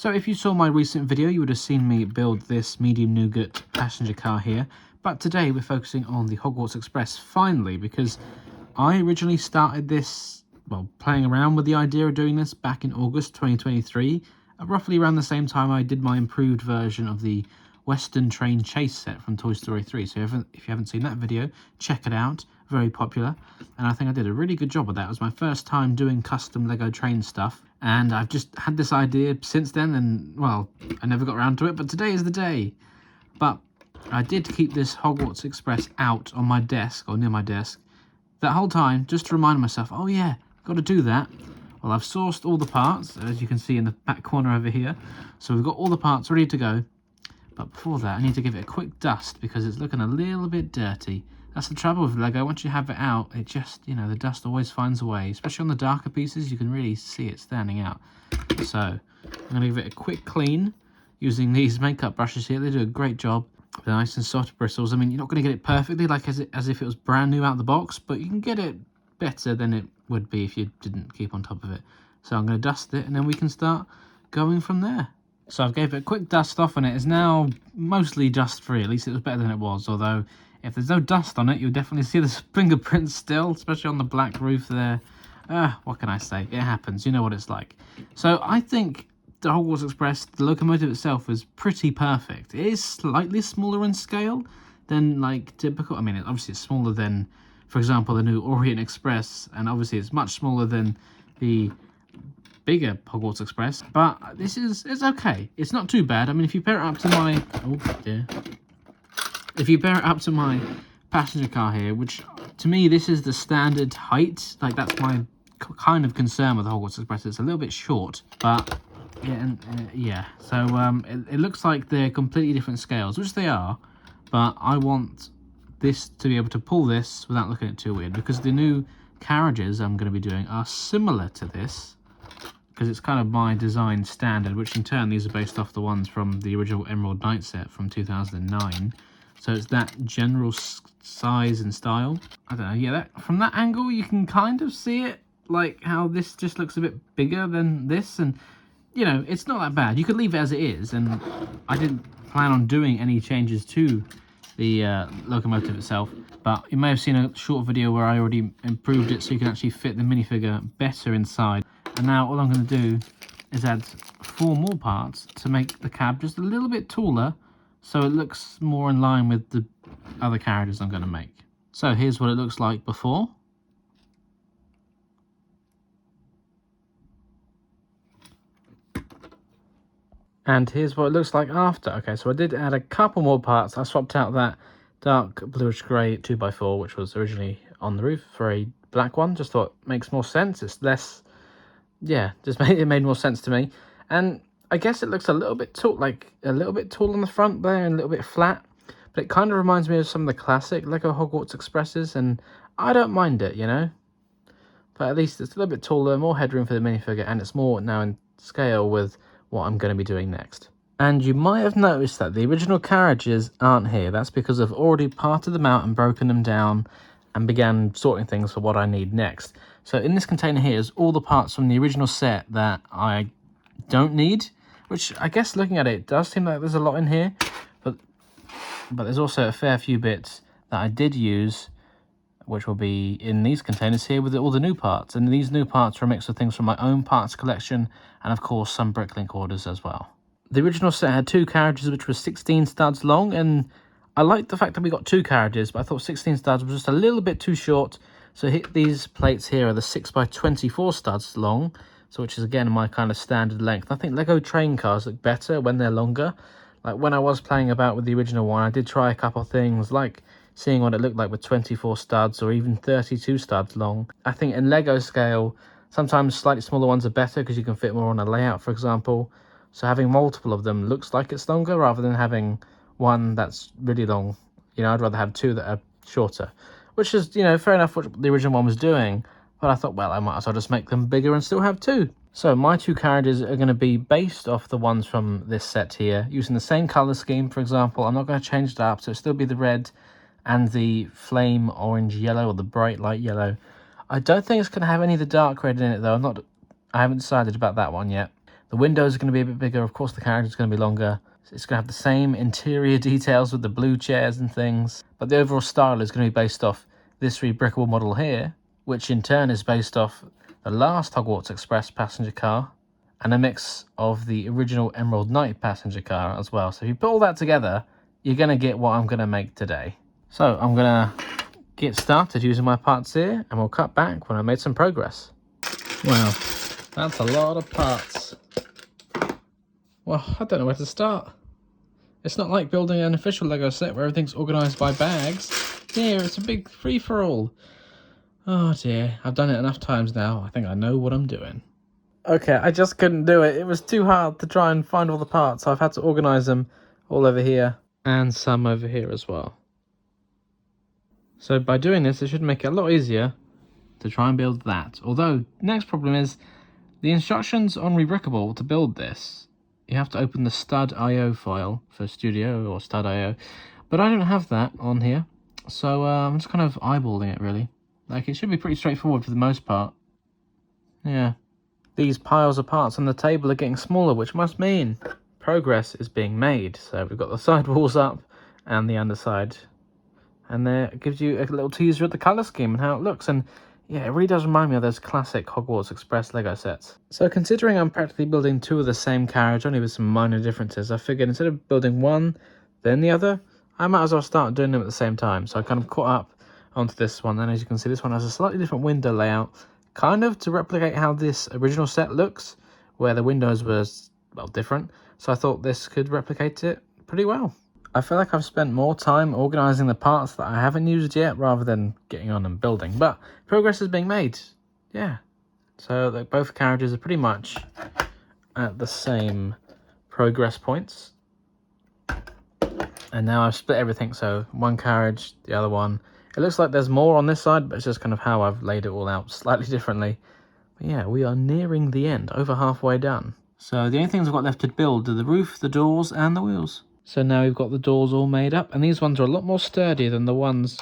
So if you saw my recent video, you would have seen me build this medium nougat passenger car here. But today we're focusing on the Hogwarts Express, finally, because I originally started this, well, playing around with the idea of doing this back in August 2023, roughly around the same time I did my improved version of the Western Train Chase set from Toy Story 3. So if you haven't seen that video, check it out. Very popular, and I think I did a really good job with that. It was my first time doing custom Lego train stuff, and I've just had this idea since then, and well, I never got around to it, but today is the day. But I did keep this Hogwarts Express out on my desk, or near my desk, that whole time, just to remind myself, oh yeah, got to do that. Well, I've sourced all the parts, as you can see in the back corner over here, so we've got all the parts ready to go. But before that, I need to give it a quick dust because it's looking a little bit dirty. That's the trouble with Lego. Once you have it out, it just, you know, the dust always finds a way. Especially on the darker pieces, you can really see it standing out. So, I'm going to give it a quick clean using these makeup brushes here. They do a great job. They're nice and soft bristles. I mean, you're not going to get it perfectly like as if it was brand new out of the box, but you can get it better than it would be if you didn't keep on top of it. So I'm going to dust it, and then we can start going from there. So I've gave it a quick dust off, and it is now mostly dust-free. At least it was better than it was, although if there's no dust on it, you'll definitely see the fingerprints still, especially on the black roof there. What can I say? It happens. You know what it's like. So I think the Hogwarts Express, the locomotive itself, is pretty perfect. It is slightly smaller in scale than, like, typical. I mean, obviously it's smaller than, for example, the new Orient Express, and obviously it's much smaller than the bigger Hogwarts Express, but it's okay. It's not too bad. I mean, if you pair it up to my... Oh, dear. If you pair it up to my passenger car here, which to me this is the standard height, like that's my kind of concern with the Hogwarts Express. It's a little bit short, but yeah. So it looks like they're completely different scales, which they are, but I want this to be able to pull this without looking at it too weird, because the new carriages I'm going to be doing are similar to this, because it's kind of my design standard, which in turn these are based off the ones from the original Emerald Knight set from 2009. So it's that general size and style. I don't know, yeah, from that angle you can kind of see it, like how this just looks a bit bigger than this, and you know, it's not that bad. You could leave it as it is, and I didn't plan on doing any changes to the locomotive itself, but you may have seen a short video where I already improved it so you can actually fit the minifigure better inside. And now all I'm going to do is add 4 more parts to make the cab just a little bit taller, so it looks more in line with the other carriages I'm going to make. So here's what it looks like before. And here's what it looks like after. Okay, so I did add a couple more parts. I swapped out that dark bluish grey 2x4, which was originally on the roof, for a black one. Just thought it makes more sense. It's less... yeah, it made more sense to me. And I guess it looks a little bit tall, like a little bit tall on the front there and a little bit flat. But it kind of reminds me of some of the classic Lego Hogwarts Expresses, and I don't mind it, you know. But at least it's a little bit taller, more headroom for the minifigure, and it's more now in scale with what I'm going to be doing next. And you might have noticed that the original carriages aren't here. That's because I've already parted them out and broken them down and began sorting things for what I need next. So in this container here is all the parts from the original set that I don't need, which I guess looking at it does seem like there's a lot in here, but there's also a fair few bits that I did use, which will be in these containers here with all the new parts. And these new parts are a mix of things from my own parts collection and of course some Bricklink orders as well. The original set had 2 carriages which were 16 studs long, and I liked the fact that we got 2 carriages, but I thought 16 studs was just a little bit too short. So these plates here are the 6x24 studs long, so which is again my kind of standard length. I think Lego train cars look better when they're longer. Like when I was playing about with the original one, I did try a couple of things, like seeing what it looked like with 24 studs or even 32 studs long. I think in Lego scale, sometimes slightly smaller ones are better because you can fit more on a layout, for example. So having multiple of them looks like it's longer rather than having one that's really long. You know, I'd rather have 2 that are shorter, which is, you know, fair enough what the original one was doing. But I thought, well, I might as well just make them bigger and still have 2. So my 2 carriages are going to be based off the ones from this set here, using the same colour scheme, for example. I'm not going to change it up, so it'll still be the red and the flame orange yellow, or the bright light yellow. I don't think it's going to have any of the dark red in it, though. I haven't decided about that one yet. The windows are going to be a bit bigger. Of course, the carriage is going to be longer. It's going to have the same interior details with the blue chairs and things. But the overall style is going to be based off this rebrickable model here, which in turn is based off the last Hogwarts Express passenger car and a mix of the original Emerald Knight passenger car as well. So if you put all that together, you're going to get what I'm going to make today. So I'm going to get started using my parts here, and we'll cut back when I made some progress. Wow, that's a lot of parts. Well, I don't know where to start. It's not like building an official Lego set where everything's organised by bags. Here, it's a big free-for-all. Oh dear, I've done it enough times now. I think I know what I'm doing. Okay, I just couldn't do it. It was too hard to try and find all the parts, so I've had to organise them all over here and some over here as well. So by doing this, it should make it a lot easier to try and build that. Although, next problem is the instructions on Rebrickable to build this. You have to open the stud.io file for Studio or stud.io, but I don't have that on here, so I'm just kind of eyeballing it really. Like, it should be pretty straightforward for the most part. Yeah. These piles of parts on the table are getting smaller, which must mean progress is being made. So we've got the side walls up and the underside. And there it gives you a little teaser of the colour scheme and how it looks. And yeah, it really does remind me of those classic Hogwarts Express Lego sets. So considering I'm practically building two of the same carriage, only with some minor differences, I figured instead of building one, then the other, I might as well start doing them at the same time. So I kind of caught up onto this one, and as you can see, this one has a slightly different window layout, kind of to replicate how this original set looks, where the windows were, well, different. So I thought this could replicate it pretty well. I feel like I've spent more time organising the parts that I haven't used yet rather than getting on and building, but progress is being made. Yeah, so both carriages are pretty much at the same progress points. And now I've split everything, so one carriage, the other one. It looks like there's more on this side, but it's just kind of how I've laid it all out slightly differently. But yeah, we are nearing the end, over halfway done. So the only things I've got left to build are the roof, the doors, and the wheels. So now we've got the doors all made up, and these ones are a lot more sturdy than the ones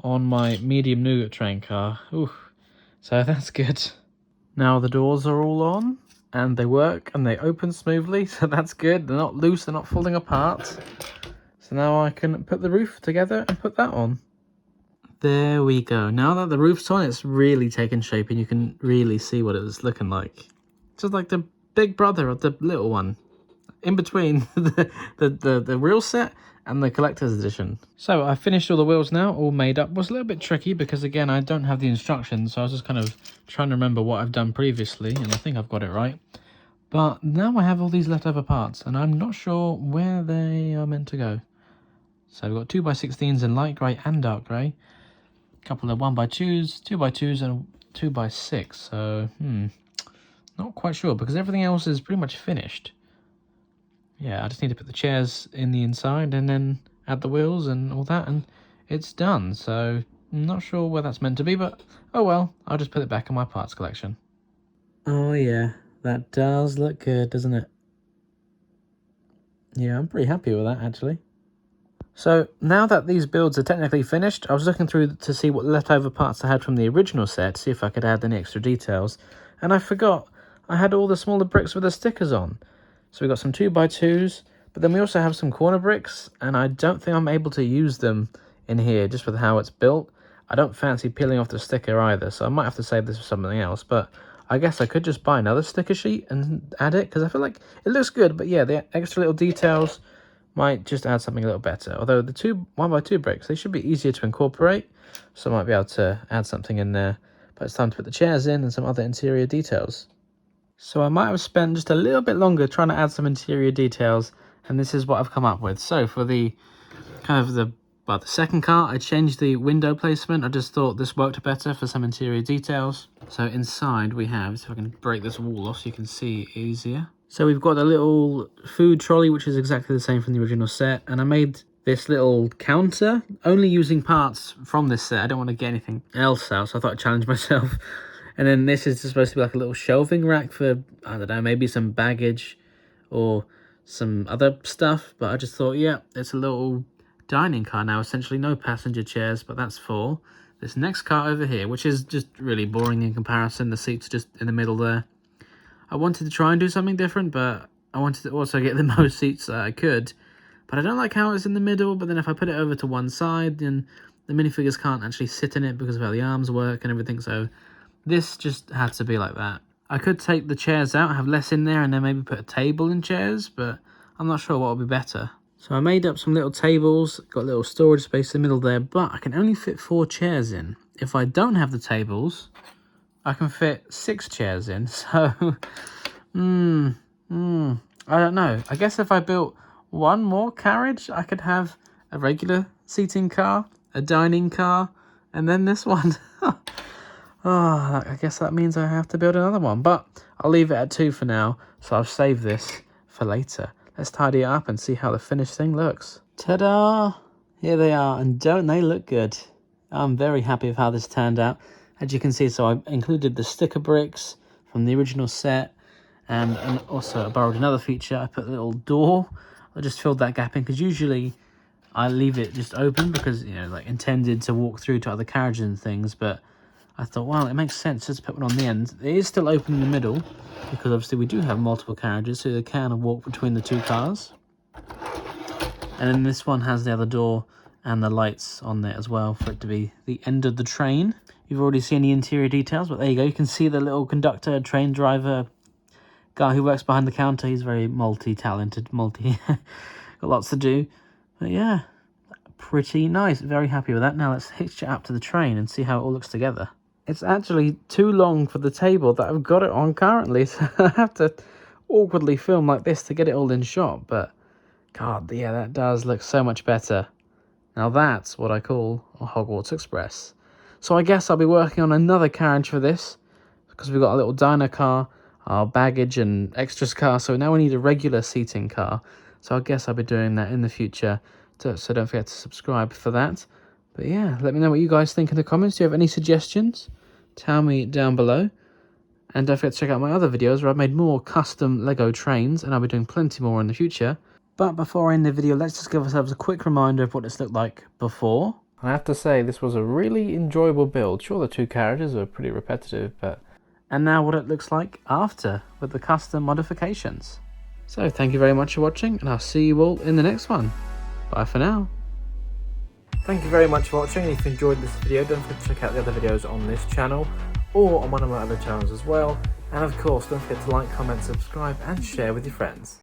on my medium nougat train car. Ooh, so that's good. Now the doors are all on, and they work, and they open smoothly, so that's good. They're not loose, they're not falling apart. So now I can put the roof together and put that on. There we go. Now that the roof's on, it's really taken shape, and you can really see what it's looking like. Just like the big brother of the little one. In between the real set and the collector's edition. So I finished all the wheels now, all made up. It was a little bit tricky because, again, I don't have the instructions, so I was just kind of trying to remember what I've done previously, and I think I've got it right. But now I have all these leftover parts, and I'm not sure where they are meant to go. So we've got 2x16s in light grey and dark grey, a couple of 1x2s, 2x2s, and 2x6. So, not quite sure, because everything else is pretty much finished. Yeah, I just need to put the chairs in the inside and then add the wheels and all that, and it's done. So I'm not sure where that's meant to be, but oh well, I'll just put it back in my parts collection. Oh yeah, that does look good, doesn't it? Yeah, I'm pretty happy with that, actually. So now that these builds are technically finished, I was looking through to see what leftover parts I had from the original set, see if I could add any extra details, and I forgot I had all the smaller bricks with the stickers on. So we've got some 2x2s, but then we also have some corner bricks, and I don't think I'm able to use them in here just with how it's built. I don't fancy peeling off the sticker either, so I might have to save this for something else, but I guess I could just buy another sticker sheet and add it, because I feel like it looks good, but yeah, the extra little details might just add something a little better. Although the 1x2 bricks, they should be easier to incorporate, so I might be able to add something in there. But it's time to put the chairs in and some other interior details. So I might have spent just a little bit longer trying to add some interior details, and this is what I've come up with. So for the the second car, I changed the window placement. I just thought this worked better for some interior details. So inside we have, so if I can break this wall off so you can see easier. So we've got a little food trolley, which is exactly the same from the original set, and I made this little counter only using parts from this set. I don't want to get anything else out, so I thought I'd challenge myself. And then this is supposed to be like a little shelving rack for, I don't know, maybe some baggage or some other stuff. But I just thought, yeah, it's a little dining car now. Essentially no passenger chairs, but that's for this next car over here, which is just really boring in comparison. The seats are just in the middle there. I wanted to try and do something different, but I wanted to also get the most seats that I could. But I don't like how it's in the middle, but then if I put it over to one side, then the minifigures can't actually sit in it because of how the arms work and everything, so this just had to be like that. I could take the chairs out, have less in there, and then maybe put a table in chairs, but I'm not sure what would be better. So I made up some little tables, got a little storage space in the middle there, but I can only fit 4 chairs in. If I don't have the tables, I can fit 6 chairs in, so I don't know. I guess if I built one more carriage, I could have a regular seating car, a dining car, and then this one. Oh, I guess that means I have to build another one, but I'll leave it at 2 for now, so I've saved this for later. Let's tidy it up and see how the finished thing looks. Ta-da! Here they are, and don't they look good? I'm very happy with how this turned out. As you can see, so I included the sticker bricks from the original set, and also I borrowed another feature. I put a little door. I just filled that gap in, because usually I leave it just open because, you know, like intended to walk through to other carriages and things, but I thought, well, it makes sense just to put one on the end. It is still open in the middle, because obviously we do have multiple carriages, so they can walk between the 2 cars. And then this one has the other door and the lights on there as well for it to be the end of the train. You've already seen the interior details, but there you go. You can see the little conductor, train driver, guy who works behind the counter. He's very multi-talented, got lots to do. But yeah, pretty nice. Very happy with that. Now let's hitch it up to the train and see how it all looks together. It's actually too long for the table that I've got it on currently, so I have to awkwardly film like this to get it all in shot, but God, yeah, that does look so much better. Now that's what I call a Hogwarts Express. So I guess I'll be working on another carriage for this, because we've got a little diner car, our baggage and extras car, so now we need a regular seating car. So I guess I'll be doing that in the future, so don't forget to subscribe for that. But yeah, let me know what you guys think in the comments. Do you have any suggestions? Tell me down below. And don't forget to check out my other videos where I've made more custom Lego trains, and I'll be doing plenty more in the future. But before I end the video, let's just give ourselves a quick reminder of what this looked like before. I have to say, this was a really enjoyable build. Sure, the 2 carriages are pretty repetitive, but... And now what it looks like after, with the custom modifications. So, thank you very much for watching, and I'll see you all in the next one. Bye for now. Thank you very much for watching. If you enjoyed this video, don't forget to check out the other videos on this channel, or on one of my other channels as well. And of course, don't forget to like, comment, subscribe, and share with your friends.